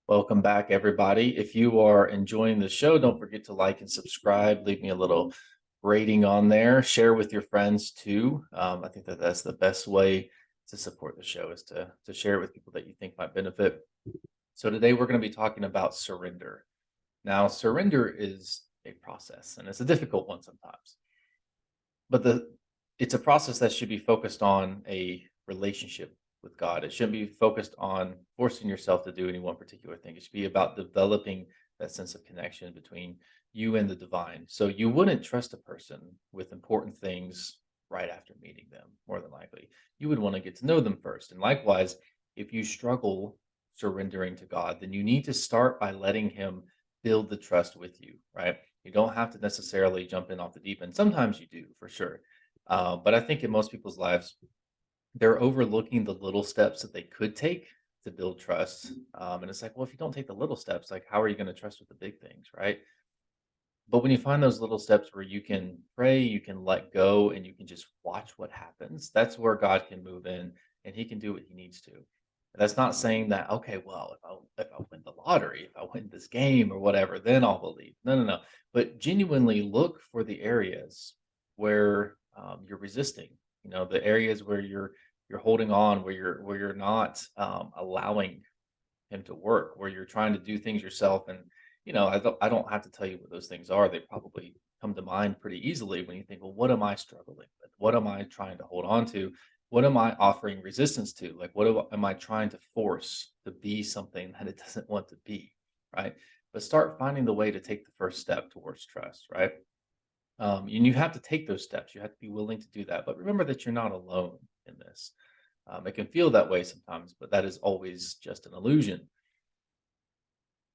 Welcome back, everybody. If you are enjoying the show, don't forget to like and subscribe. Leave me a little rating on there. Share with your friends too. I think that that's the best way to support the show is to share it with people that you think might benefit. So today we're going to be talking about surrender. Now, surrender is a process, and it's a difficult one sometimes. But it's a process that should be focused on a relationship with God. It shouldn't be focused on forcing yourself to do any one particular thing. It should be about developing that sense of connection between you and the divine. So you wouldn't trust a person with important things right after meeting them, more than likely. You would want to get to know them first. And likewise, if you struggle surrendering to God, then you need to start by letting Him build the trust with you, right? You don't have to necessarily jump in off the deep end. Sometimes you do, for sure. But I think in most people's lives, they're overlooking the little steps that they could take to build trust. And it's like, well, if you don't take the little steps, like, how are you going to trust with the big things, right? But when you find those little steps where you can pray, you can let go, and you can just watch what happens, that's where God can move in and He can do what He needs to. That's not saying that, okay, well, if I win the lottery, if I win this game or whatever, then I'll believe. No, no, no. But genuinely look for the areas where you're resisting. You know, the areas where you're holding on, where you're not allowing Him to work, where you're trying to do things yourself. And I don't have to tell you what those things are. They probably come to mind pretty easily when you think, well, what am I struggling with? What am I trying to hold on to? What am I offering resistance to? Like, am I trying to force to be something that it doesn't want to be? Right. But start finding the way to take the first step towards trust. Right. And you have to take those steps. You have to be willing to do that. But remember that you're not alone in this. It can feel that way sometimes, but that is always just an illusion.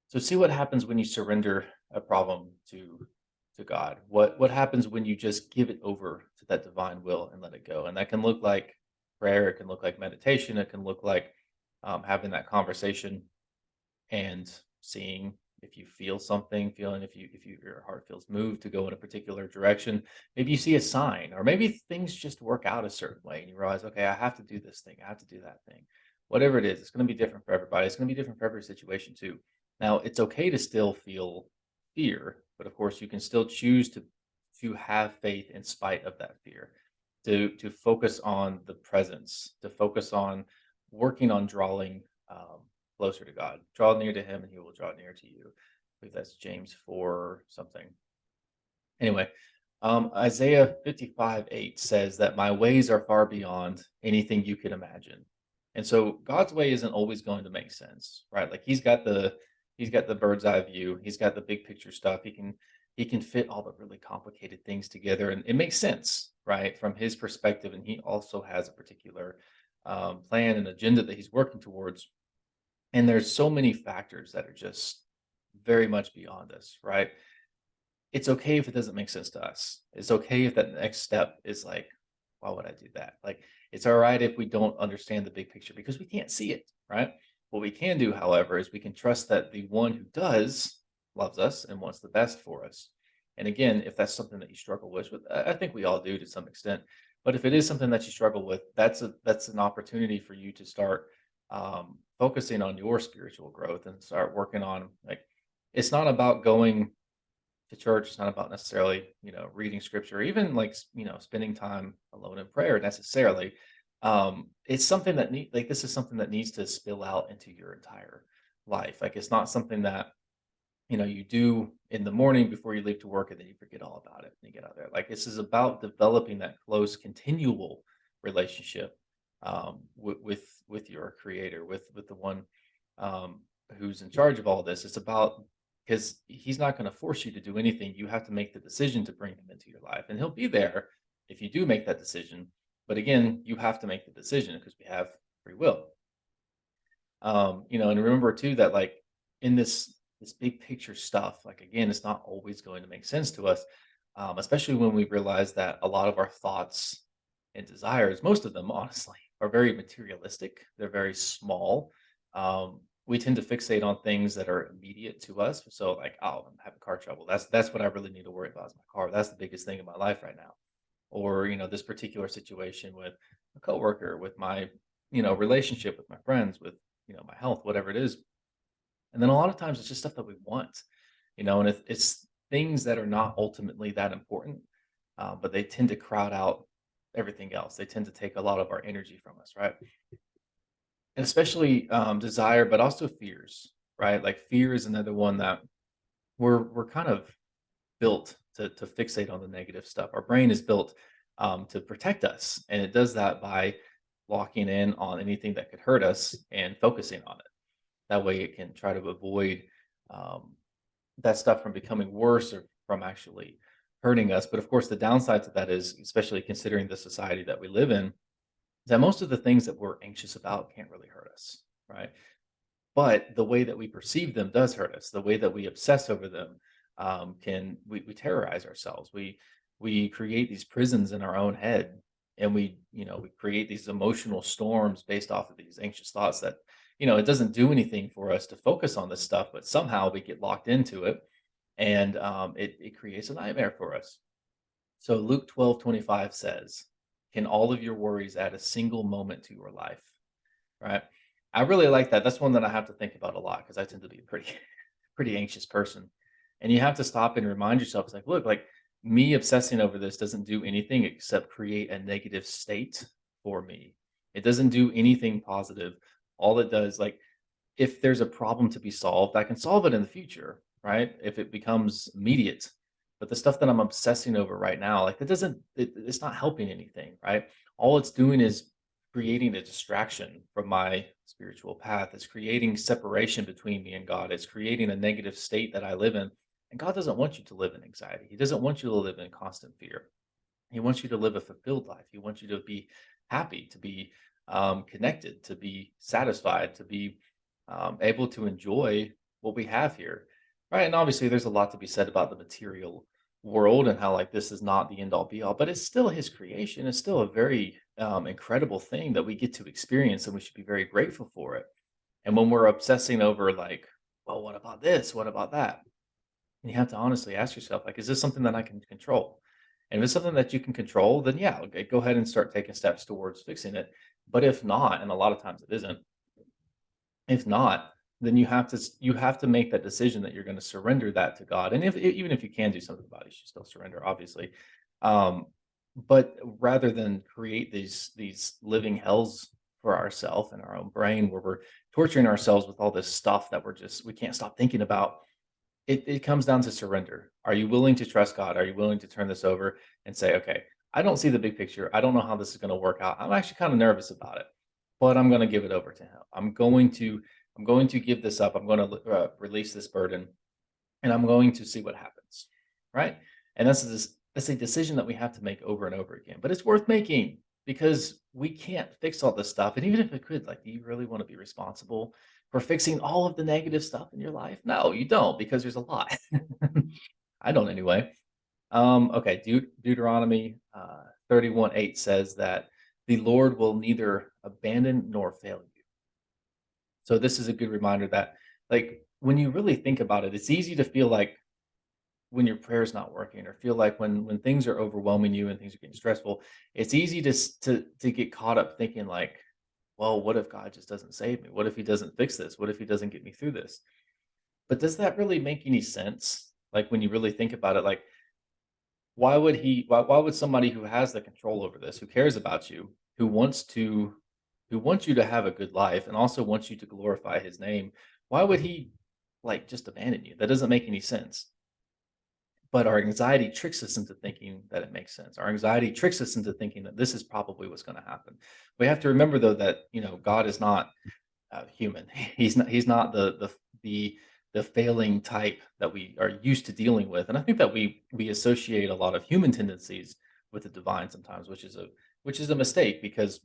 So see what happens when you surrender a problem to God. What happens when you just give it over to that divine will and let it go? And that can look like prayer. It can look like meditation. It can look like having that conversation and seeing if you feel something, feeling if your heart feels moved to go in a particular direction. Maybe you see a sign, or maybe things just work out a certain way, and you realize, okay, I have to do this thing. I have to do that thing. Whatever it is, it's going to be different for everybody. It's going to be different for every situation too. Now, it's okay to still feel fear, but of course, you can still choose to have faith in spite of that fear. To focus on the presence, to focus on working on drawing closer to God. Draw near to Him, and He will draw near to you. I believe that's James 4 something. Anyway, Isaiah 55:8 says that my ways are far beyond anything you could imagine. And so God's way isn't always going to make sense, right? Like he's got the bird's eye view. He's got the big picture stuff. He can fit all the really complicated things together, and it makes sense, right, from his perspective. And he also has a particular plan and agenda that he's working towards. And there's so many factors that are just very much beyond us, right? It's okay if it doesn't make sense to us. It's okay if that next step is like, why would I do that? Like, it's all right if we don't understand the big picture because we can't see it, right? What we can do, however, is we can trust that the one who does loves us and wants the best for us. And again, if that's something that you struggle with, I think we all do to some extent. But if it is something that you struggle with, that's an opportunity for you to start focusing on your spiritual growth and start working on, like, it's not about going to church. It's not about necessarily, reading scripture, or even like, spending time alone in prayer necessarily. It's something that this is something that needs to spill out into your entire life. Like, it's not something that, you do in the morning before you leave to work and then you forget all about it and you get out there. Like, this is about developing that close, continual relationship with your creator, with the one um, who's in charge of all this. It's about, because he's not going to force you to do anything. You have to make the decision to bring him into your life, and he'll be there if you do make that decision. But again, you have to make the decision because we have free will. And remember too that, like, in this big picture stuff, like, again, it's not always going to make sense to us, especially when we realize that a lot of our thoughts and desires, most of them, honestly, are very materialistic. They're very small. We tend to fixate on things that are immediate to us. So, like, oh, I'm having car trouble. That's what I really need to worry about is my car. That's the biggest thing in my life right now. Or, this particular situation with a coworker, with my, relationship with my friends, with, my health, whatever it is. And then a lot of times it's just stuff that we want, and it's things that are not ultimately that important, but they tend to crowd out everything else. They tend to take a lot of our energy from us, right? And especially desire, but also fears, right? Like fear is another one that we're kind of built to fixate on the negative stuff. Our brain is built to protect us, and it does that by locking in on anything that could hurt us and focusing on it. That way, it can try to avoid um, that stuff from becoming worse or from actually hurting us. But of course, the downside to that is, especially considering the society that we live in, that most of the things that we're anxious about can't really hurt us, right? But the way that we perceive them does hurt us. The way that we obsess over them can we terrorize ourselves. We create these prisons in our own head, and we create these emotional storms based off of these anxious thoughts that it doesn't do anything for us to focus on this stuff, but somehow we get locked into it, and it creates a nightmare for us. So Luke 12:25 says, "Can all of your worries add a single moment to your life?" Right? I really like that. That's one that I have to think about a lot because I tend to be a pretty pretty anxious person. And you have to stop and remind yourself, it's like, look, like me obsessing over this doesn't do anything except create a negative state for me. It doesn't do anything positive. All it does, like, if there's a problem to be solved, I can solve it in the future, right? If it becomes immediate. But the stuff that I'm obsessing over right now, like, it's not helping anything, right? All it's doing is creating a distraction from my spiritual path. It's creating separation between me and God. It's creating a negative state that I live in. And God doesn't want you to live in anxiety. He doesn't want you to live in constant fear. He wants you to live a fulfilled life. He wants you to be happy, to be connected, to be satisfied, to be able to enjoy what we have here, right? And obviously, there's a lot to be said about the material world and how, like, this is not the end all be all, but it's still His creation. It's still a very incredible thing that we get to experience, and we should be very grateful for it. And when we're obsessing over, like, well, what about this? What about that? And you have to honestly ask yourself, like, is this something that I can control? And if it's something that you can control, then yeah, okay, go ahead and start taking steps towards fixing it. But if not, and a lot of times it isn't, if not, then you have to make that decision that you're going to surrender that to God. And if even if you can do something about it, you should still surrender, obviously. Um, but rather than create these living hells for ourselves and our own brain, where we're torturing ourselves with all this stuff that we can't stop thinking about, it comes down to surrender. Are you willing to trust God? Are you willing to turn this over and say, okay, I don't see the big picture. I don't know how this is going to work out. I'm actually kind of nervous about it, but I'm going to give it over to Him. I'm going to give this up. I'm going to release this burden, and I'm going to see what happens. Right? And that's a decision that we have to make over and over again. But it's worth making because we can't fix all this stuff. And even if it could, like, do you really want to be responsible for fixing all of the negative stuff in your life? No, you don't, because there's a lot. I don't anyway. Okay, Deuteronomy 31:8 says that the Lord will neither abandon nor fail you. So this is a good reminder that, like, when you really think about it, it's easy to feel like when your prayer's not working, or feel like when things are overwhelming you and things are getting stressful, it's easy to get caught up thinking, like, well, what if God just doesn't save me? What if He doesn't fix this? What if He doesn't get me through this? But does that really make any sense? Like, when you really think about it, like, why would somebody who has the control over this, who cares about you, who wants you to have a good life and also wants you to glorify His name, why would He, like, just abandon you? That doesn't make any sense. But our anxiety tricks us into thinking that it makes sense. Our anxiety tricks us into thinking that this is probably what's going to happen. We have to remember, though, that God is not human. He's not the failing type that we are used to dealing with. And I think that we associate a lot of human tendencies with the divine sometimes, which is a mistake, because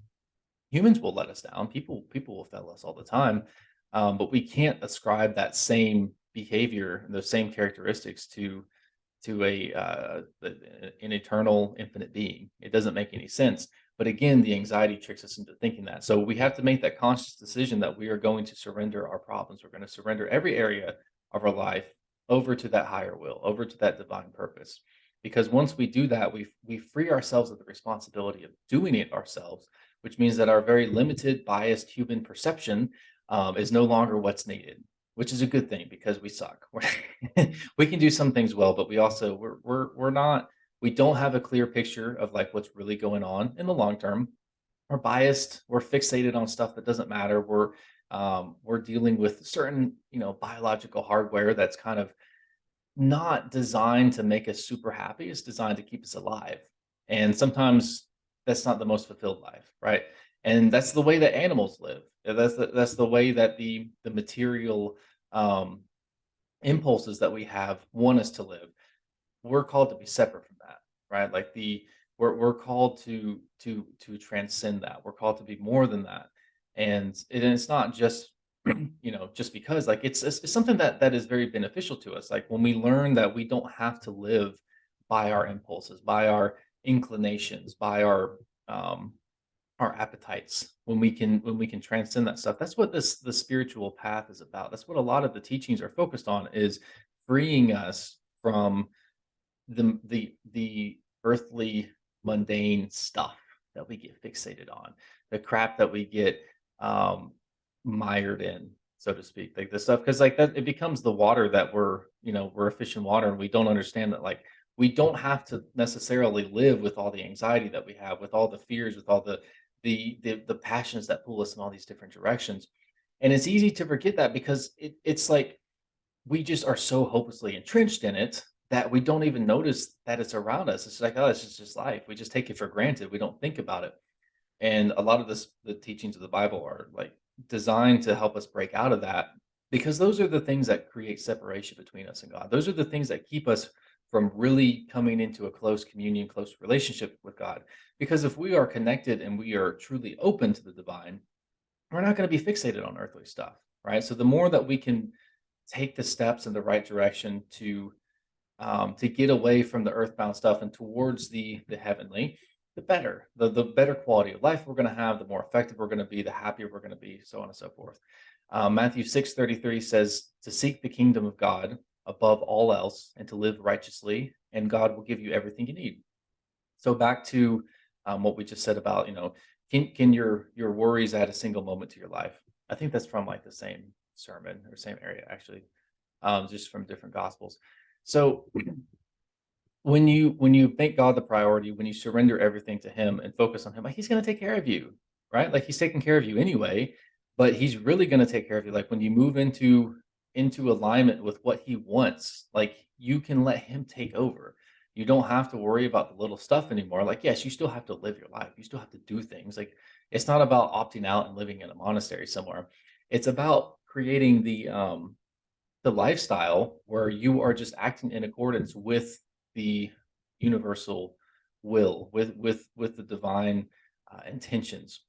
humans will let us down. People will fail us all the time, but we can't ascribe that same behavior and those same characteristics to an eternal, infinite being. It doesn't make any sense. But again, the anxiety tricks us into thinking that. So we have to make that conscious decision that we are going to surrender our problems. We're going to surrender every area of our life over to that higher will, over to that divine purpose. Because once we do that, we free ourselves of the responsibility of doing it ourselves, which means that our very limited, biased human perception is no longer what's needed. which is a good thing because we suck. We can do some things well, but we also we're not we don't have a clear picture of like what's really going on in the long term. We're biased, we're fixated on stuff that doesn't matter. We're dealing with certain, biological hardware that's kind of not designed to make us super happy. It's designed to keep us alive. And sometimes that's not the most fulfilled life, right? And that's the way that animals live. That's the way that the material um, impulses that we have want us to live. We're called to be separate from that, right? Like we're called to transcend that. We're called to be more than that. And it's not just just because like it's something that is very beneficial to us. Like when we learn that we don't have to live by our impulses, by our inclinations, by um our appetites, when we can transcend that stuff. That's what this the spiritual path is about. That's what a lot of the teachings are focused on, is freeing us from the earthly mundane stuff that we get fixated on, the crap that we get um mired in, so to speak, like the stuff, because like that it becomes the water that we're a fish in water, and we don't understand that like we don't have to necessarily live with all the anxiety that we have, with all the fears, with all the passions that pull us in all these different directions. And it's easy to forget that because it's like we just are so hopelessly entrenched in it that we don't even notice that it's around us. It's like, oh, it's just life. We just take it for granted. We don't think about it. And a lot of the teachings of the Bible are like designed to help us break out of that, because those are the things that create separation between us and God. Those are the things that keep us from really coming into a close communion, close relationship with God. Because if we are connected and we are truly open to the divine, we're not going to be fixated on earthly stuff, right? So the more that we can take the steps in the right direction to get away from the earthbound stuff and towards the heavenly, the better. The better quality of life we're going to have, the more effective we're going to be, the happier we're going to be, so on and so forth. Matthew 6:33 says to seek the kingdom of God above all else and to live righteously, and God will give you everything you need. So back to what we just said about, can your worries add a single moment to your life? I think that's from like the same sermon or same area actually, just from different gospels. So when you make God the priority, when you surrender everything to Him and focus on Him, like He's going to take care of you, right? Like He's taking care of you anyway, but He's really going to take care of you. Like when you move into alignment with what He wants, like you can let Him take over. You don't have to worry about the little stuff anymore. Like yes, you still have to live your life. You still have to do things. Like it's not about opting out and living in a monastery somewhere. It's about creating the lifestyle where you are just acting in accordance with the universal will, with the divine intentions.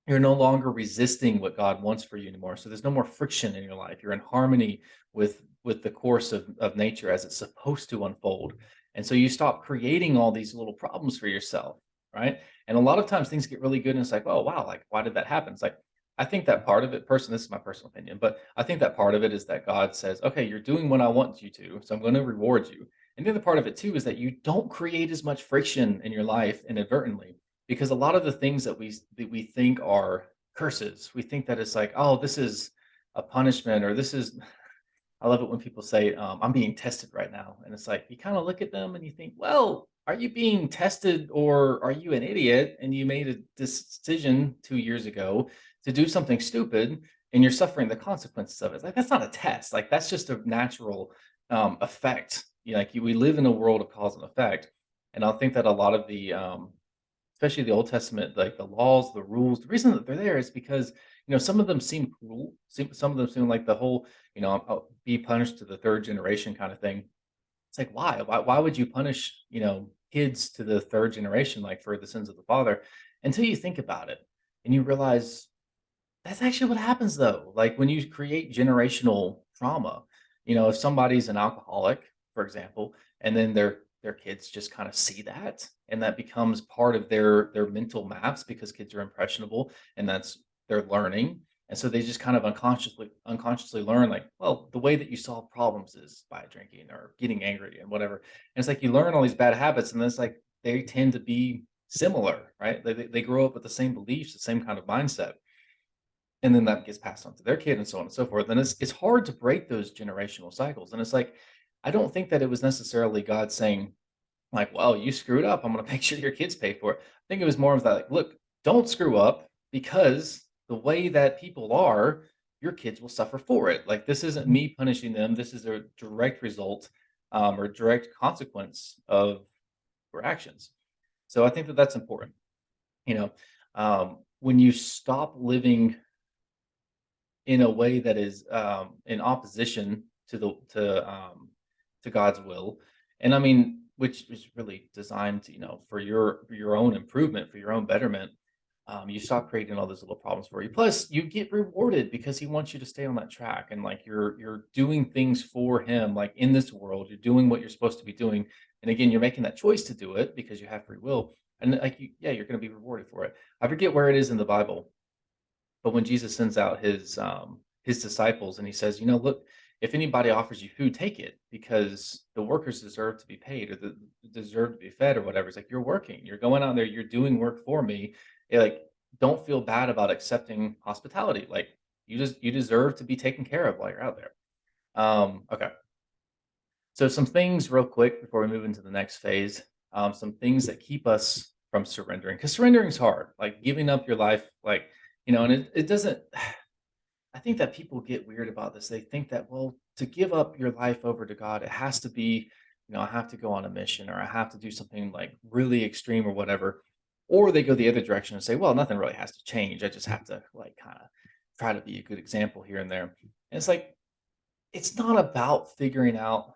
You're no longer resisting what God wants for you anymore. So there's no more friction in your life. You're in harmony with the course of nature as it's supposed to unfold. And so you stop creating all these little problems for yourself, right? And a lot of times things get really good and it's like, oh wow, like why did that happen? It's like I think that part of it, this is my personal opinion, but I think that part of it is that God says, okay, you're doing what I want you to, so I'm going to reward you. And the other part of it too is that you don't create as much friction in your life inadvertently, because a lot of the things that we think are curses, we think that it's like, oh, this is a punishment, or this is I love it when people say, I'm being tested right now. And it's like, you kind of look at them and you think, well, are you being tested or are you an idiot? And you made a decision 2 years ago to do something stupid and you're suffering the consequences of it. Like, that's not a test. Like, that's just a natural effect. We live in a world of cause and effect. And I think that a lot of especially the Old Testament, like the laws, the rules, the reason that they're there is because, some of them seem cruel. Some of them seem like the whole, I'll be punished to the third generation kind of thing. It's like, why? Why would you punish, kids to the third generation, like for the sins of the father, until you think about it and you realize that's actually what happens though. Like when you create generational trauma, if somebody's an alcoholic, for example, and then their kids just kind of see that and that becomes part of their mental maps, because kids are impressionable and that's their learning. And so they just kind of unconsciously learn like, well, the way that you solve problems is by drinking or getting angry and whatever. And it's like you learn all these bad habits and then it's like they tend to be similar, right? They grow up with the same beliefs, the same kind of mindset. and then that gets passed on to their kid and so on and so forth. And it's hard to break those generational cycles. And it's like, I don't think that it was necessarily God saying, like, well, you screwed up. I'm going to make sure your kids pay for it. I think it was more of that, like, look, don't screw up because the way that people are, your kids will suffer for it. Like, this isn't me punishing them. This is a direct result or direct consequence of your actions. So I think that that's important. You know, when you stop living in a way that is in opposition to to God's will, and I mean, which is really designed, for your own improvement, for your own betterment. You stop creating all those little problems for you. Plus, you get rewarded because He wants you to stay on that track, and like you're doing things for Him, like in this world, you're doing what you're supposed to be doing. And again, you're making that choice to do it because you have free will, and like yeah, you're going to be rewarded for it. I forget where it is in the Bible, but when Jesus sends out his disciples and he says, look, if anybody offers you food, take it because the workers deserve to be paid or deserve to be fed or whatever. It's like you're working, you're going out there, you're doing work for me. Like, don't feel bad about accepting hospitality. Like, you deserve to be taken care of while you're out there. Okay. So some things real quick before we move into the next phase. Some things that keep us from surrendering, because surrendering is hard. Like giving up your life, like and it doesn't. I think that people get weird about this. They think that, well, to give up your life over to God, it has to be, I have to go on a mission or I have to do something like really extreme or whatever. Or they go the other direction and say, well, nothing really has to change. I just have to like kind of try to be a good example here and there. And it's like, it's not about figuring out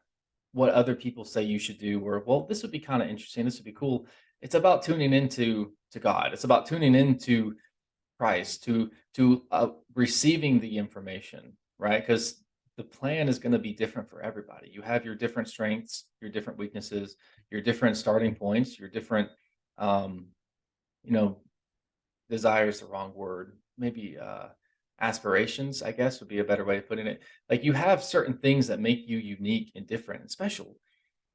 what other people say you should do or, well, this would be kind of interesting. This would be cool. It's about tuning into to God. It's about tuning into Christ, to receiving the information, right? Because the plan is going to be different for everybody. You have your different strengths, your different weaknesses, your different starting points, your different, um, you know, desires, the wrong word, maybe aspirations, I guess would be a better way of putting it. Like you have certain things that make you unique and different and special.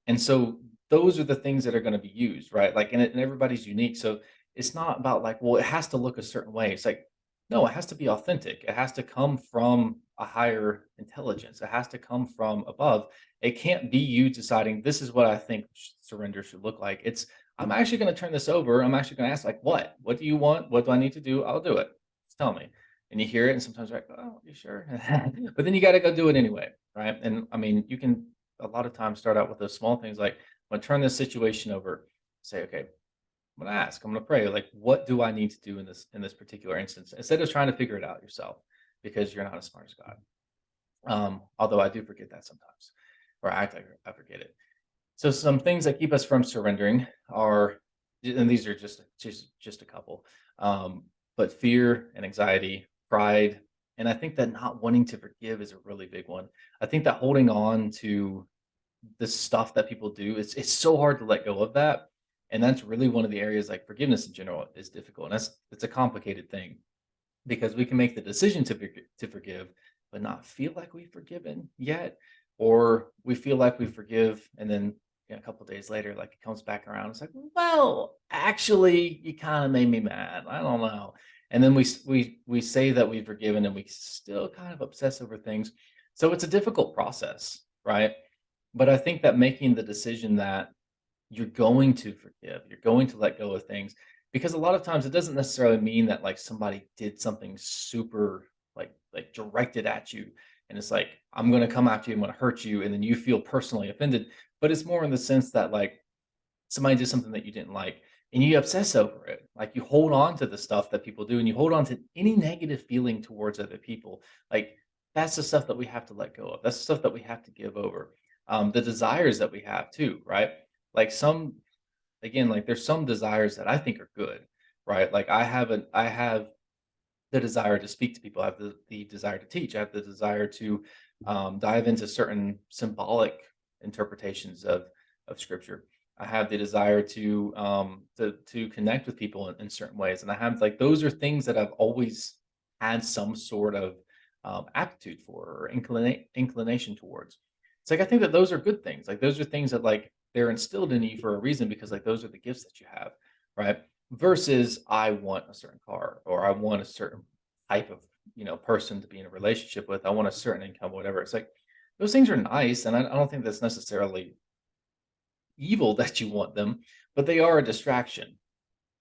And so those are the things that are going to be used, right? Like, and everybody's unique. So it's not about like, well, it has to look a certain way. It's like, no, it has to be authentic. It has to come from a higher intelligence. It has to come from above. It can't be you deciding this is what I think surrender should look like. It's, I'm actually going to turn this over. I'm actually going to ask, like, what? What do you want? What do I need to do? I'll do it. Just tell me. And you hear it, and sometimes you're like, oh, you sure? But then you got to go do it anyway, right? And I mean, you can a lot of times start out with those small things like, I'm gonna turn this situation over, say, okay, I'm gonna ask, I'm gonna pray, like, what do I need to do in this particular instance? Instead of trying to figure it out yourself, because you're not as smart as God. Although I do forget that sometimes, or act like I forget it. So some things that keep us from surrendering are, and these are just a couple, but fear and anxiety, pride, and I think that not wanting to forgive is a really big one. I think that holding on to the stuff that people do, it's so hard to let go of that. And that's really one of the areas like forgiveness in general is difficult. And it's a complicated thing because we can make the decision to forgive, but not feel like we've forgiven yet. Or we feel like we forgive and then a couple of days later, like it comes back around. It's like, well, actually, you kind of made me mad. I don't know. And then we say that we've forgiven and we still kind of obsess over things. So it's a difficult process, right? But I think that making the decision that you're going to forgive, you're going to let go of things, because a lot of times it doesn't necessarily mean that like somebody did something super like directed at you. And it's like, I'm going to come after you, I'm going to hurt you. And then you feel personally offended. But it's more in the sense that like somebody did something that you didn't like and you obsess over it. Like you hold on to the stuff that people do and you hold on to any negative feeling towards other people. Like that's the stuff that we have to let go of. That's the stuff that we have to give over. The desires that we have too, right? Like some, again, like there's some desires that I think are good, right? Like I have the desire to speak to people. I have the desire to teach. I have the desire to dive into certain symbolic interpretations of scripture. I have the desire to connect with people in certain ways, and I have like those are things that I've always had some sort of aptitude for or inclination towards. It's like I think that those are good things. Like those are things that like they're instilled in you for a reason because like those are the gifts that you have, right? Versus I want a certain car or I want a certain type of person to be in a relationship with. I want a certain income, whatever. It's like those things are nice, and I don't think that's necessarily evil that you want them, but they are a distraction,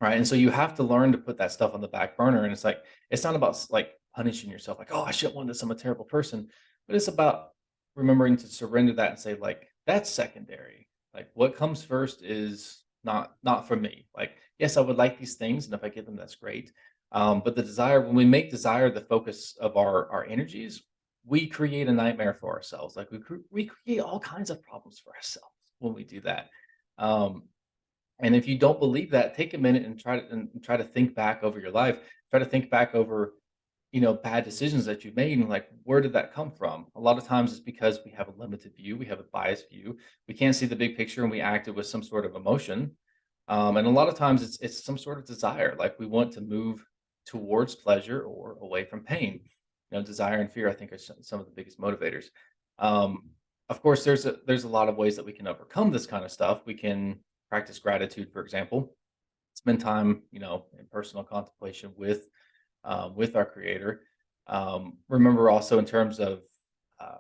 right? And so you have to learn to put that stuff on the back burner. And it's like it's not about like punishing yourself, like, oh, I shouldn't want this. I'm a terrible person. But it's about remembering to surrender that and say, like, that's secondary. Like what comes first is not for me. Like, yes, I would like these things, and if I get them, that's great. But the desire, when we make desire the focus of our energies, we create a nightmare for ourselves. Like we create all kinds of problems for ourselves when we do that. Um, and if you don't believe that, take a minute and try to think back over your life. Try to think back over, bad decisions that you've made and like where did that come from? A lot of times it's because we have a limited view, we have a biased view. We can't see the big picture and we acted with some sort of emotion. And a lot of times it's some sort of desire. Like we want to move towards pleasure or away from pain. Desire and fear, I think, are some of the biggest motivators. Um, of course, there's a lot of ways that we can overcome this kind of stuff. We can practice gratitude, for example, spend time, in personal contemplation with our Creator. Remember also in terms of uh,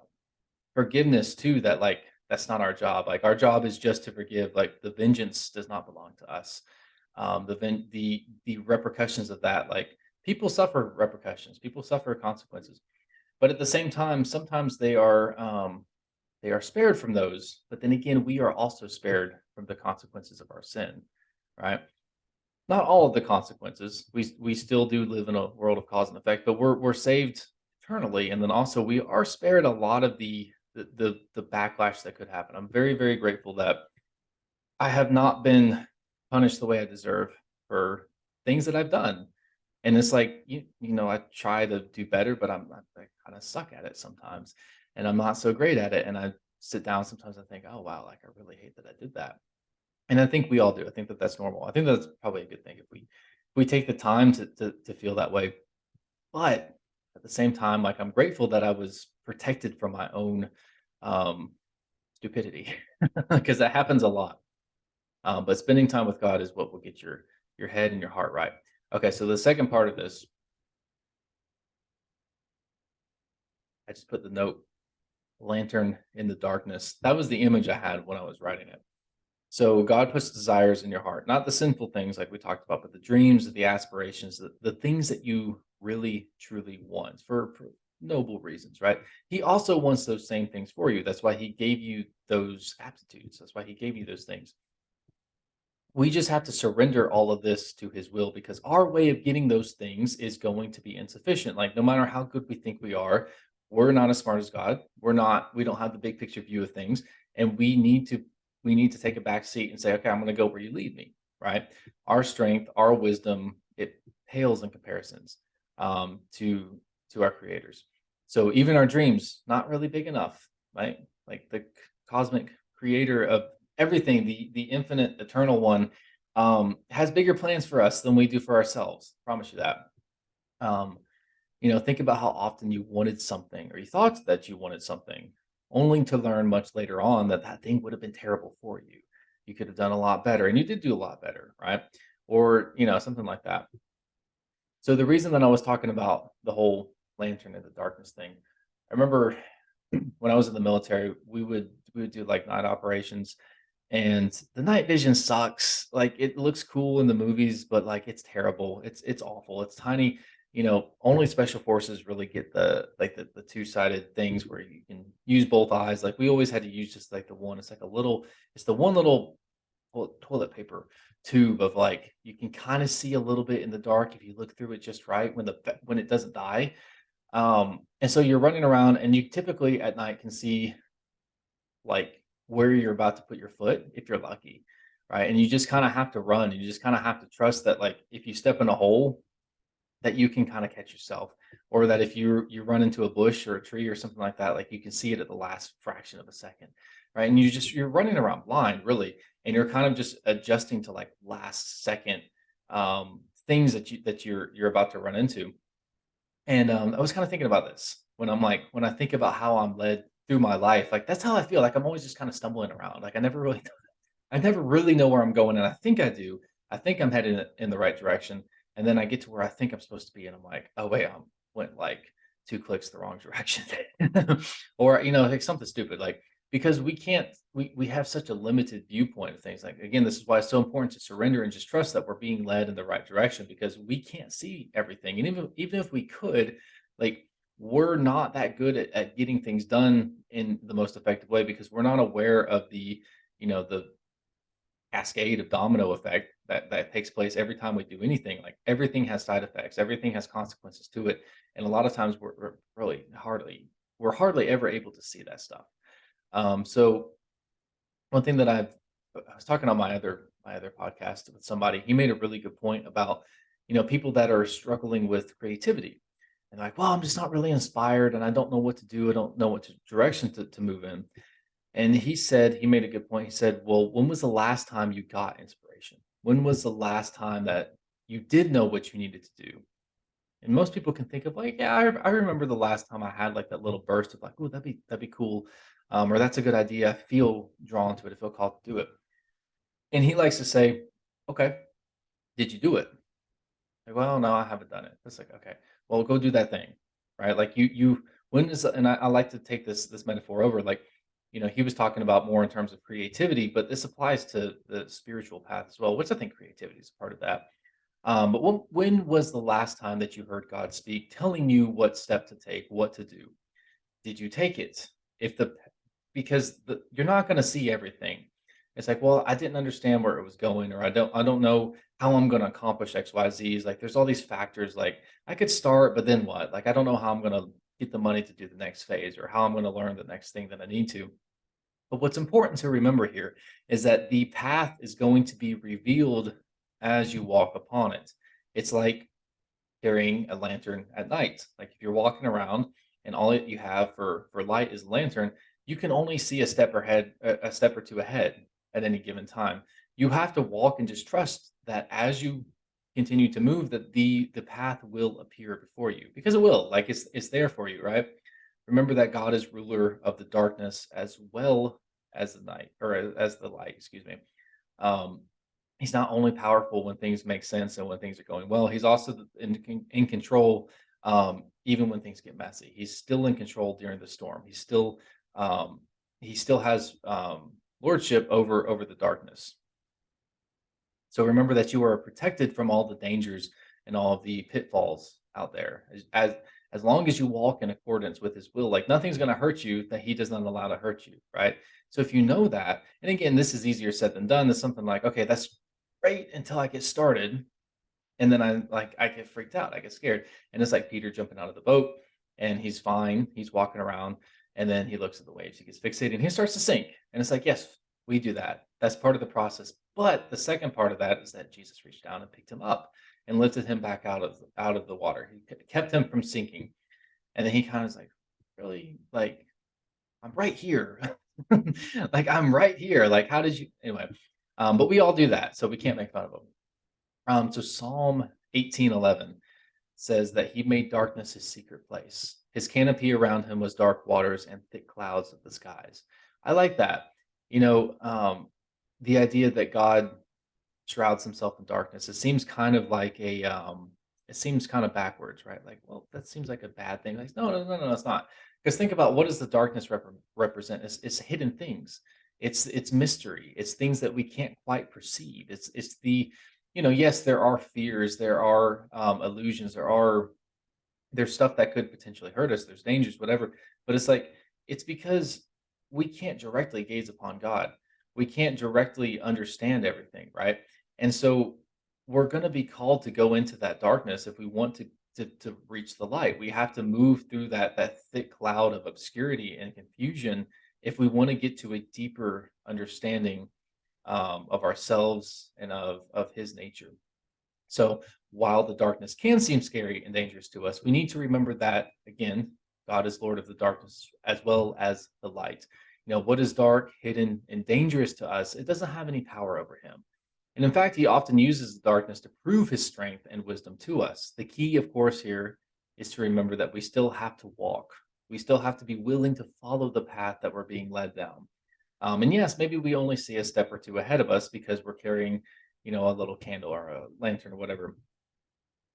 forgiveness too, that like that's not our job. Like our job is just to forgive. Like the vengeance does not belong to us. The repercussions of that, like people suffer repercussions, people suffer consequences, but at the same time, sometimes they are spared from those. But then again, we are also spared from the consequences of our sin, right? Not all of the consequences. We still do live in a world of cause and effect, but we're saved eternally, and then also we are spared a lot of the backlash that could happen. I'm very, very grateful that I have not been punished the way I deserve for things that I've done. And it's like I try to do better, but I kind of suck at it sometimes, and I'm not so great at it. And I sit down sometimes and think, oh wow, like I really hate that I did that. And I think we all do. I think that that's normal. I think that's probably a good thing if we take the time to feel that way. But at the same time, like I'm grateful that I was protected from my own um, stupidity because that happens a lot. But spending time with God is what will get your head and your heart right. Okay, so the second part of this, I just put the note lantern in the darkness. That was the image I had when I was writing it. So God puts desires in your heart, not the sinful things like we talked about, but the dreams, the aspirations, the things that you really truly want for noble reasons, right? He also wants those same things for you. That's why he gave you those aptitudes. That's why he gave you those things. We just have to surrender all of this to his will because our way of getting those things is going to be insufficient. Like no matter how good we think we are, we're not as smart as God. We don't have the big picture view of things. And we need to take a back seat and say, okay, I'm gonna go where you lead me, right? Our strength, our wisdom, it pales in comparisons to our creators. So even our dreams, not really big enough, right? Like the cosmic creator of everything, the infinite eternal one, has bigger plans for us than we do for ourselves. Promise you that. um think about how often you wanted something or you thought that you wanted something only to learn much later on that that thing would have been terrible for you. You could have done a lot better and you did do a lot better, right? Or something like that. So the reason that I was talking about the whole lantern in the darkness thing, I remember when I was in the military, we would do like night operations, and the night vision sucks. Like it looks cool in the movies, but like it's terrible. It's awful. It's tiny. Only special forces really get the two-sided things where you can use both eyes. Like we always had to use just like the one. It's like a little. It's the one little toilet paper tube of like you can kind of see a little bit in the dark if you look through it just right when it doesn't die. And so you're running around and you typically at night can see like where you're about to put your foot if you're lucky, right? And you just kind of have to run and you just kind of have to trust that like if you step in a hole that you can kind of catch yourself, or that if you run into a bush or a tree or something like that, like you can see it at the last fraction of a second, right? And you're running around blind really, and you're kind of just adjusting to like last second things that you're about to run into. And I was kind of thinking about this when I think about how I'm led through my life, like that's how I feel. Like I'm always just kind of stumbling around. Like I never really know where I'm going, and I think I do. I think I'm heading in the right direction, and then I get to where I think I'm supposed to be, and I'm like, oh wait, went like 2 clicks the wrong direction, or like something stupid, like because we can't we have such a limited viewpoint of things. Like again, this is why it's so important to surrender and just trust that we're being led in the right direction, because we can't see everything, and even if we could, like we're not that good at getting things done in the most effective way, because we're not aware of the cascade of domino effect that takes place every time we do anything. Like everything has side effects, everything has consequences to it, and a lot of times we're hardly ever able to see that stuff. So one thing that I was talking on my other podcast with somebody. He made a really good point about people that are struggling with creativity, and like, well, I'm just not really inspired, and I don't know what to do. I don't know what direction to move in. And he made a good point. He said, "Well, when was the last time you got inspiration? When was the last time that you did know what you needed to do?" And most people can think of like, "Yeah, I remember the last time I had like that little burst of like, oh, that'd be cool, or that's a good idea. I feel drawn to it. I feel called to do it." And he likes to say, "Okay, did you do it?" Like, "Well, no, I haven't done it." It's like, "Okay, well, go do that thing." Right? Like when is, and I like to take this metaphor over, like, he was talking about more in terms of creativity, but this applies to the spiritual path as well, which I think creativity is a part of that. But when was the last time that you heard God speak, telling you what step to take, what to do? Did you take it? If the Because you're not going to see everything. It's like, well, I didn't understand where it was going, or I don't know how I'm going to accomplish X, Y, Z's. Like, there's all these factors. Like, I could start, but then what? Like, I don't know how I'm going to get the money to do the next phase, or how I'm going to learn the next thing that I need to. But what's important to remember here is that the path is going to be revealed as you walk upon it. It's like carrying a lantern at night. Like if you're walking around and all that you have for light is a lantern, you can only see a step or two ahead at any given time. You have to walk and just trust that as you continue to move, that the path will appear before you, because it will. Like it's there for you, right? Remember that God is ruler of the darkness as well as the night, or as the light, excuse me. Um, he's not only powerful when things make sense and when things are going well, he's also in control, even when things get messy. He's still in control during the storm. Um, he still has lordship over the darkness. So remember that you are protected from all the dangers and all of the pitfalls out there. As long as you walk in accordance with his will, like nothing's going to hurt you that he does not allow to hurt you, right? So if you know that, and again, this is easier said than done. There's something like, okay, that's great until I get started. And then I get freaked out. I get scared. And it's like Peter jumping out of the boat, and he's fine. He's walking around, and then he looks at the waves. He gets fixated and he starts to sink. And it's like, yes, we do that. That's part of the process. But the second part of that is that Jesus reached down and picked him up and lifted him back out of the water. He kept him from sinking. And then he kind of is like, really, like, I'm right here. Like I'm right here. Like, how did you anyway? But we all do that, so we can't make fun of him. So Psalm 18:11 says that he made darkness his secret place. His canopy around him was dark waters and thick clouds of the skies. I like that. You know, the idea that God shrouds himself in darkness. It seems kind of backwards, right? Like, well, that seems like a bad thing. Like, no, no, no, no, it's not. Because think about, what does the darkness represent? It's hidden things. It's mystery. It's things that we can't quite perceive. It's the, yes, there are fears, there are illusions, there's stuff that could potentially hurt us. There's dangers, whatever. But it's like, it's because we can't directly gaze upon God. We can't directly understand everything, right? And so we're going to be called to go into that darkness if we want to reach the light. We have to move through that thick cloud of obscurity and confusion if we want to get to a deeper understanding of ourselves and of His nature. So while the darkness can seem scary and dangerous to us, we need to remember that, again, God is Lord of the darkness as well as the light. What is dark, hidden, and dangerous to us, it doesn't have any power over him. And in fact, he often uses the darkness to prove his strength and wisdom to us. The key, of course, here is to remember that we still have to walk. We still have to be willing to follow the path that we're being led down. And yes, maybe we only see a step or two ahead of us because we're carrying, a little candle or a lantern or whatever.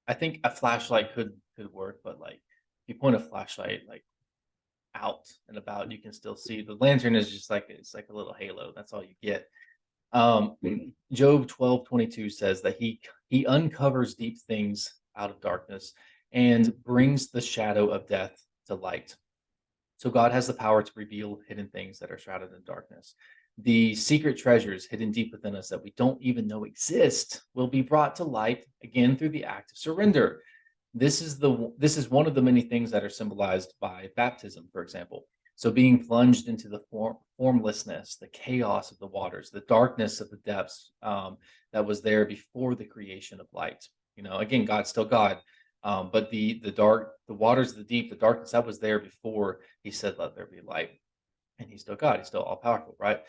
I think a flashlight could work, but like you point a flashlight like out and about, you can still see. The lantern is just like it's like a little halo. That's all you get. Um, Job 12:22 says that he uncovers deep things out of darkness and brings the shadow of death to light. So God has the power to reveal hidden things that are shrouded in darkness. The secret treasures hidden deep within us that we don't even know exist will be brought to light again through the act of surrender. This is one of the many things that are symbolized by baptism, for example. So being plunged into the formlessness, the chaos of the waters, the darkness of the depths, that was there before the creation of light. Again, God's still God, but the dark, the waters of the deep, the darkness that was there before He said, "Let there be light," and He's still God. He's still all powerful, right?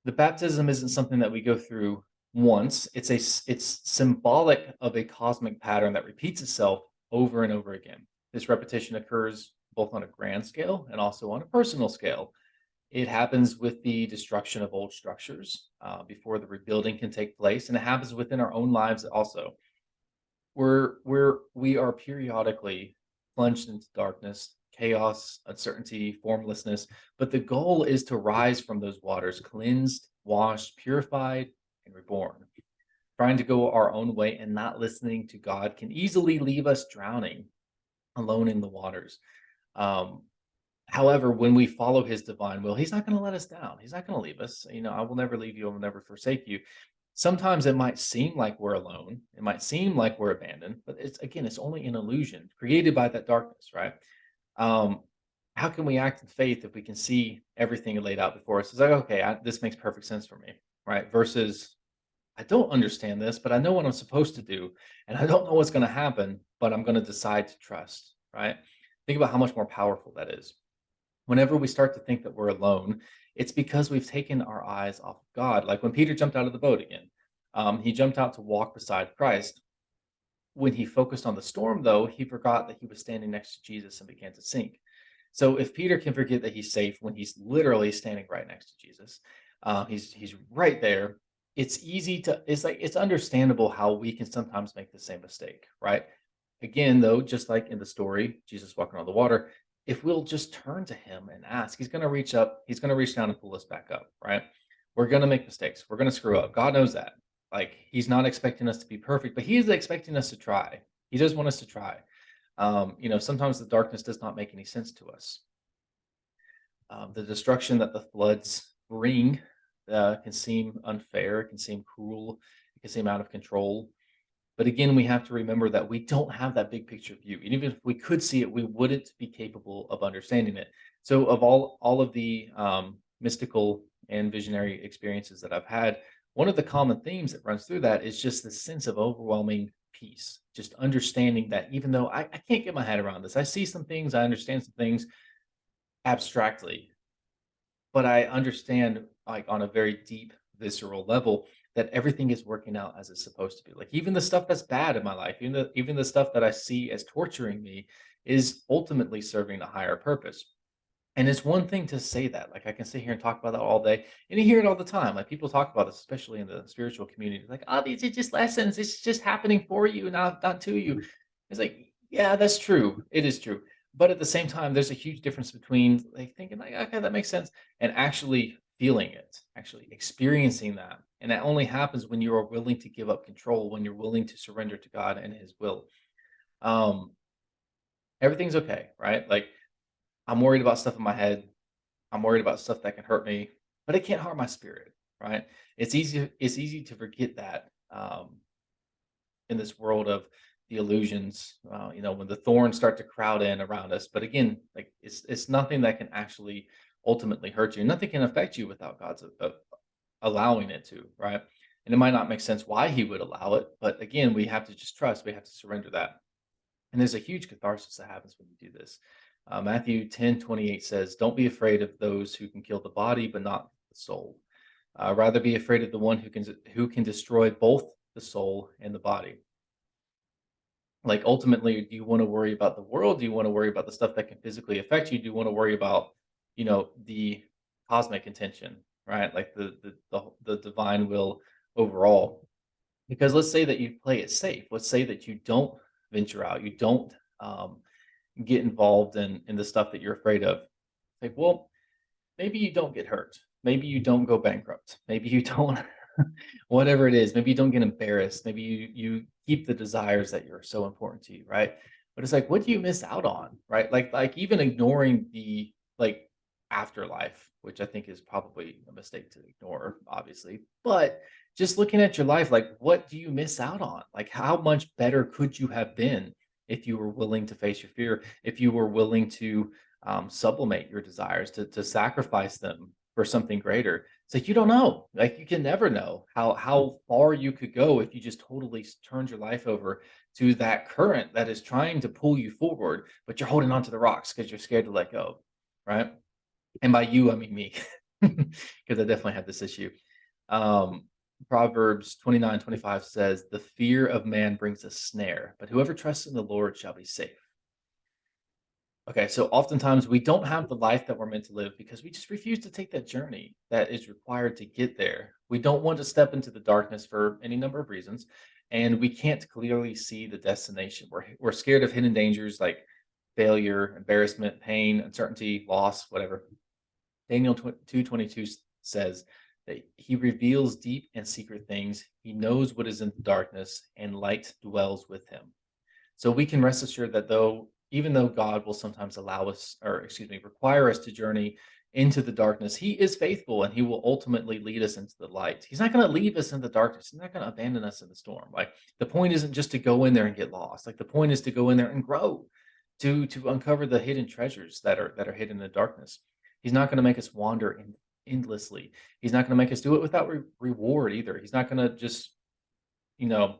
The baptism isn't something that we go through once. It's symbolic of a cosmic pattern that repeats itself over and over again. This repetition occurs both on a grand scale and also on a personal scale. It happens with the destruction of old structures before the rebuilding can take place, and it happens within our own lives also. We are periodically plunged into darkness, chaos, uncertainty, formlessness, but the goal is to rise from those waters, cleansed, washed, purified, and reborn. Trying to go our own way and not listening to God can easily leave us drowning alone in the waters. Um, However, when we follow His divine will, He's not going to let us down. He's not going to leave us. I will never leave you. I will never forsake you. Sometimes it might seem like we're alone. It might seem like we're abandoned, but it's only an illusion created by that darkness, right? Um, how can we act in faith if we can see everything laid out before us? It's like, okay, this makes perfect sense for me, right? Versus, I don't understand this, but I know what I'm supposed to do, and I don't know what's going to happen, but I'm going to decide to trust, right? Think about how much more powerful that is. Whenever we start to think that we're alone, it's because we've taken our eyes off of God. Like when Peter jumped out of the boat again, he jumped out to walk beside Christ. When he focused on the storm, though, he forgot that he was standing next to Jesus and began to sink. So if Peter can forget that he's safe when he's literally standing right next to Jesus, he's right there. It's understandable how we can sometimes make the same mistake, right? Again, though, just like in the story, Jesus walking on the water, if we'll just turn to Him and ask, He's going to reach up, He's going to reach down and pull us back up, right? We're going to make mistakes. We're going to screw up. God knows that. Like, He's not expecting us to be perfect, but He is expecting us to try. He does want us to try. Sometimes the darkness does not make any sense to us. The destruction that the floods bring can seem unfair, it can seem cruel, it can seem out of control. But again, we have to remember that we don't have that big picture view. And even if we could see it, we wouldn't be capable of understanding it. So, of all of the mystical and visionary experiences that I've had, one of the common themes that runs through that is just the sense of overwhelming peace. Just understanding that even though I can't get my head around this, I see some things, I understand some things abstractly, but I understand, like, on a very deep, visceral level, that everything is working out as it's supposed to be. Like, even the stuff that's bad in my life, even the stuff that I see as torturing me is ultimately serving a higher purpose. And it's one thing to say that. Like, I can sit here and talk about that all day, and you hear it all the time. Like, people talk about this, especially in the spiritual community. Like, "Oh, these are just lessons. It's just happening for you, not to you." It's like, yeah, that's true. It is true. But at the same time, there's a huge difference between like thinking like, okay, that makes sense, and actually feeling it, actually experiencing that. And that only happens when you are willing to give up control, when you're willing to surrender to God and His will. Um, Everything's okay, right? Like, I'm worried about stuff in my head. I'm worried about stuff that can hurt me, but it can't harm my spirit, right? It's easy to forget that in this world of the illusions, when the thorns start to crowd in around us. But again, like, it's nothing that can actually ultimately hurt you. Nothing can affect you without God's allowing it to, right? And it might not make sense why He would allow it, but again, we have to just trust. We have to surrender that. And there's a huge catharsis that happens when you do this. Matthew 10:28 says, "Don't be afraid of those who can kill the body, but not the soul. Rather be afraid of the one who can destroy both the soul and the body." Like, ultimately, do you want to worry about the world? Do you want to worry about the stuff that can physically affect you? Do you want to worry about, the cosmic intention, right? Like the divine will overall. Because let's say that you play it safe. Let's say that you don't venture out. You don't get involved in the stuff that you're afraid of. Like, well, maybe you don't get hurt. Maybe you don't go bankrupt. Maybe you don't whatever it is. Maybe you don't get embarrassed. Maybe you keep the desires that are so important to you, right? But it's like, what do you miss out on, right? Like even ignoring the like afterlife, which I think is probably a mistake to ignore, obviously. But just looking at your life, like what do you miss out on? Like how much better could you have been if you were willing to face your fear, if you were willing to sublimate your desires, to sacrifice them for something greater. It's like you don't know. Like you can never know how far you could go if you just totally turned your life over to that current that is trying to pull you forward, but you're holding on to the rocks because you're scared to let go, right? And by you, I mean me, because I definitely have this issue. Um, Proverbs 29:25 says, "The fear of man brings a snare, but whoever trusts in the Lord shall be safe." Okay, so oftentimes we don't have the life that we're meant to live because we just refuse to take that journey that is required to get there. We don't want to step into the darkness for any number of reasons, and we can't clearly see the destination. We're scared of hidden dangers like failure, embarrassment, pain, uncertainty, loss, whatever. Daniel 2:22 says that he reveals deep and secret things. He knows what is in the darkness, and light dwells with him. So we can rest assured that even though God will sometimes allow us, or excuse me, require us to journey into the darkness, He is faithful and He will ultimately lead us into the light. He's not going to leave us in the darkness. He's not going to abandon us in the storm. Like the point isn't just to go in there and get lost. Like the point is to go in there and grow, to uncover the hidden treasures that are hidden in the darkness. He's not going to make us wander endlessly. He's not going to make us do it without reward either. He's not going to just you know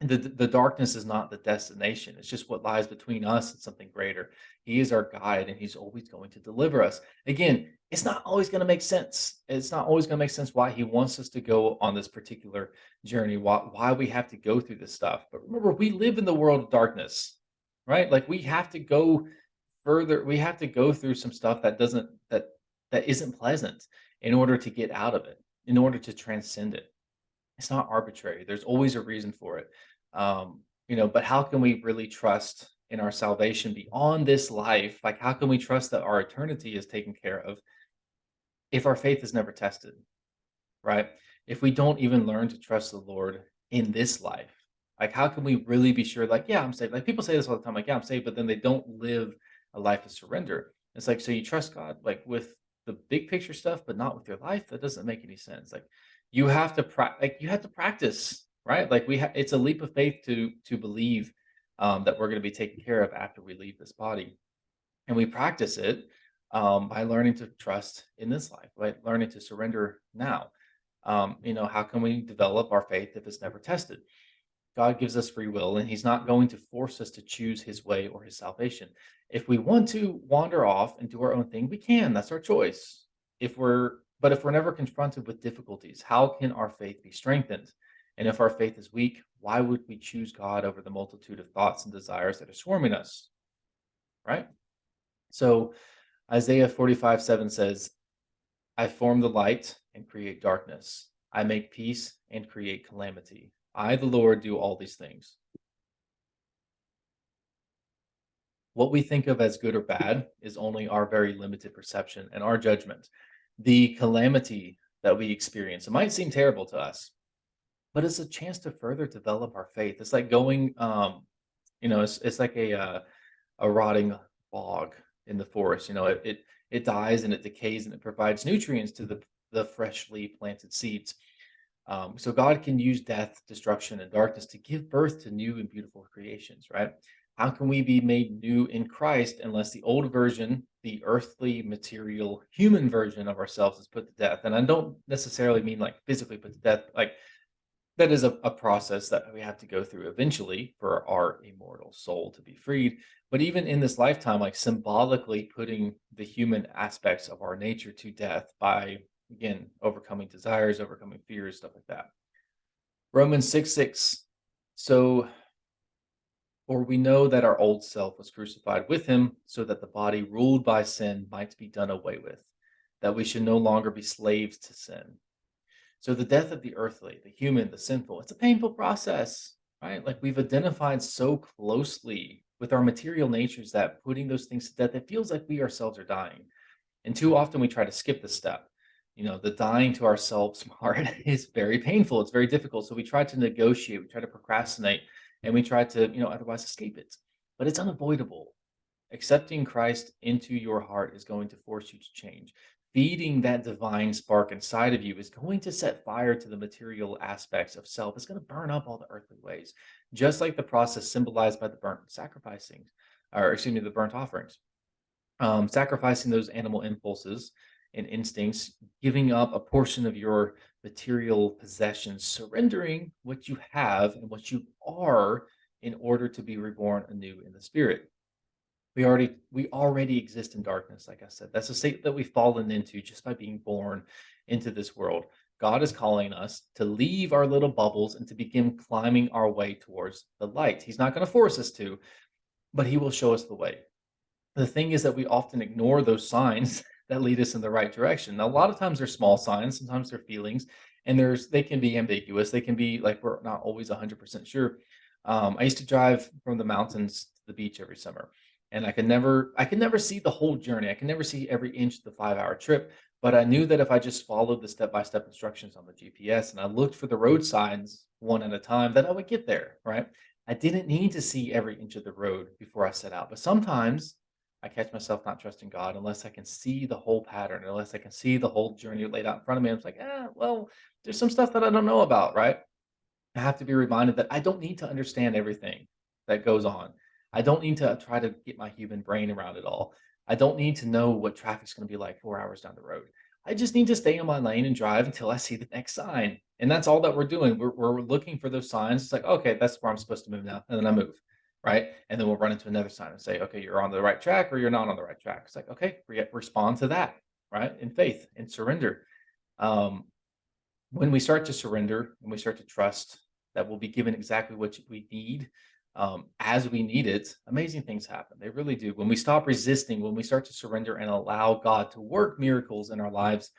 the darkness is not the destination. It's just what lies between us and something greater. He is our guide and he's always going to deliver us. Again, it's not always going to make sense. It's not always going to make sense why he wants us to go on this particular journey, why we have to go through this stuff. But remember, we live in the world of darkness, right? Like we have to go further. We have to go through some stuff that isn't pleasant in order to get out of it, in order to transcend it. It's not arbitrary. There's always a reason for it. But how can we really trust in our salvation beyond this life? Like, how can we trust that our eternity is taken care of if our faith is never tested, right? If we don't even learn to trust the Lord in this life, like, how can we really be sure, like, yeah, I'm saved? Like, people say this all the time, like, yeah, I'm saved, but then they don't live a life of surrender. It's like, so you trust God, like, with the big picture stuff, but not with your life? That doesn't make any sense. Like, you have to practice, right? Like it's a leap of faith to believe that we're going to be taken care of after we leave this body, and we practice it by learning to trust in this life, right? Learning to surrender now. How can we develop our faith if it's never tested? God gives us free will, and He's not going to force us to choose His way or His salvation. If we want to wander off and do our own thing, we can. That's our choice. If we're never confronted with difficulties, how can our faith be strengthened? And if our faith is weak, why would we choose God over the multitude of thoughts and desires that are swarming us? Right? So Isaiah 45:7 says, I form the light and create darkness. I make peace and create calamity. I, the Lord, do all these things. What we think of as good or bad is only our very limited perception and our judgment. The calamity that we experience, it might seem terrible to us, but it's a chance to further develop our faith. It's like going, it's like a rotting log in the forest. It dies and it decays and it provides nutrients to the freshly planted seeds. So God can use death, destruction, and darkness to give birth to new and beautiful creations, right? How can we be made new in Christ unless the old version, the earthly, material, human version of ourselves is put to death? And I don't necessarily mean like physically put to death, like that is a process that we have to go through eventually for our immortal soul to be freed. But even in this lifetime, like symbolically putting the human aspects of our nature to death by, again, overcoming desires, overcoming fears, stuff like that. Romans 6:6. So, for we know that our old self was crucified with him, so that the body ruled by sin might be done away with, that we should no longer be slaves to sin. So the death of the earthly, the human, the sinful, it's a painful process, right? Like we've identified so closely with our material natures, that putting those things to death, it feels like we ourselves are dying. And too often we try to skip the step. The dying to ourselves part is very painful. It's very difficult. So we try to negotiate, we try to procrastinate, and we try to, otherwise escape it. But it's unavoidable. Accepting Christ into your heart is going to force you to change. Feeding that divine spark inside of you is going to set fire to the material aspects of self. It's going to burn up all the earthly ways, just like the process symbolized by the burnt sacrificing, or excuse me, the burnt offerings. Sacrificing those animal impulses and instincts, giving up a portion of your material possessions, surrendering what you have and what you are in order to be reborn anew in the spirit. We already exist in darkness, like I said. That's a state that we've fallen into just by being born into this world. God is calling us to leave our little bubbles and to begin climbing our way towards the light. He's not going to force us to, but he will show us the way. The thing is that we often ignore those signs that lead us in the right direction. Now, a lot of times they're small signs, sometimes they're feelings, and they can be ambiguous. They can be like we're not always 100% sure. I used to drive from the mountains to the beach every summer, and I could never see the whole journey. I could never see every inch of the 5-hour trip, but I knew that if I just followed the step-by-step instructions on the GPS and I looked for the road signs one at a time, that I would get there, right? I didn't need to see every inch of the road before I set out, but sometimes I catch myself not trusting God unless I can see the whole pattern, unless I can see the whole journey laid out in front of me. I'm just like, well, there's some stuff that I don't know about, right? I have to be reminded that I don't need to understand everything that goes on. I don't need to try to get my human brain around it all. I don't need to know what traffic's going to be like 4 hours down the road. I just need to stay in my lane and drive until I see the next sign. And that's all that we're doing. We're looking for those signs. It's like, okay, that's where I'm supposed to move now. And then I move. Right. And then we'll run into another sign and say, okay, you're on the right track or you're not on the right track. It's like, okay, respond to that. Right. In faith and surrender. Um, when we start to surrender and we start to trust that we'll be given exactly what we need as we need it, amazing things happen. They really do. When we stop resisting, when we start to surrender and allow God to work miracles in our lives,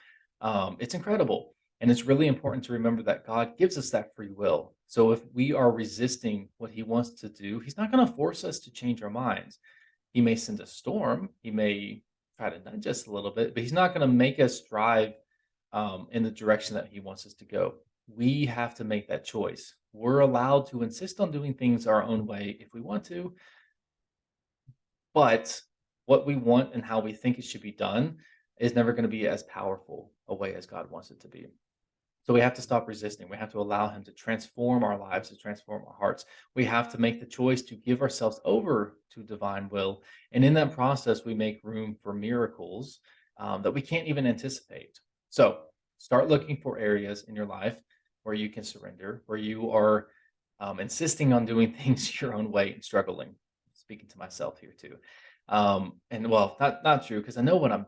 it's incredible. And it's really important to remember that God gives us that free will. So if we are resisting what he wants to do, he's not going to force us to change our minds. He may send a storm, he may try to nudge us a little bit, but he's not going to make us drive in the direction that he wants us to go. We have to make that choice. We're allowed to insist on doing things our own way if we want to, but what we want and how we think it should be done is never going to be as powerful a way as God wants it to be. So we have to stop resisting. We have to allow him to transform our lives, to transform our hearts. We have to make the choice to give ourselves over to divine will. And in that process, we make room for miracles that we can't even anticipate. So start looking for areas in your life where you can surrender, where you are insisting on doing things your own way and struggling. Speaking to myself here too. And well, not true, because I know what I'm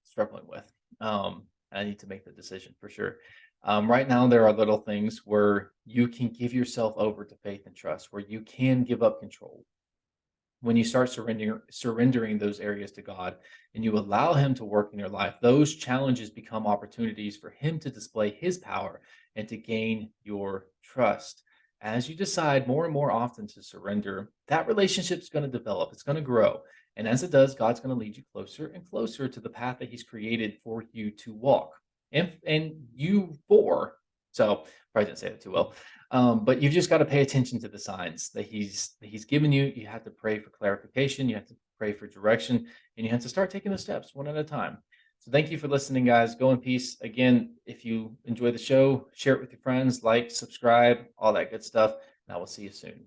struggling with. I need to make the decision for sure. Right now, there are little things where you can give yourself over to faith and trust, where you can give up control. When you start surrendering those areas to God and you allow him to work in your life, those challenges become opportunities for him to display his power and to gain your trust. As you decide more and more often to surrender, that relationship is going to develop, it's going to grow. And as it does, God's going to lead you closer and closer to the path that he's created for you to walk. And you for. So probably didn't say that too well. But you've just got to pay attention to the signs that he's given you. You have to pray for clarification. You have to pray for direction, and you have to start taking the steps one at a time. So thank you for listening, guys. Go in peace. Again, if you enjoy the show, share it with your friends, like, subscribe, all that good stuff. And I will see you soon.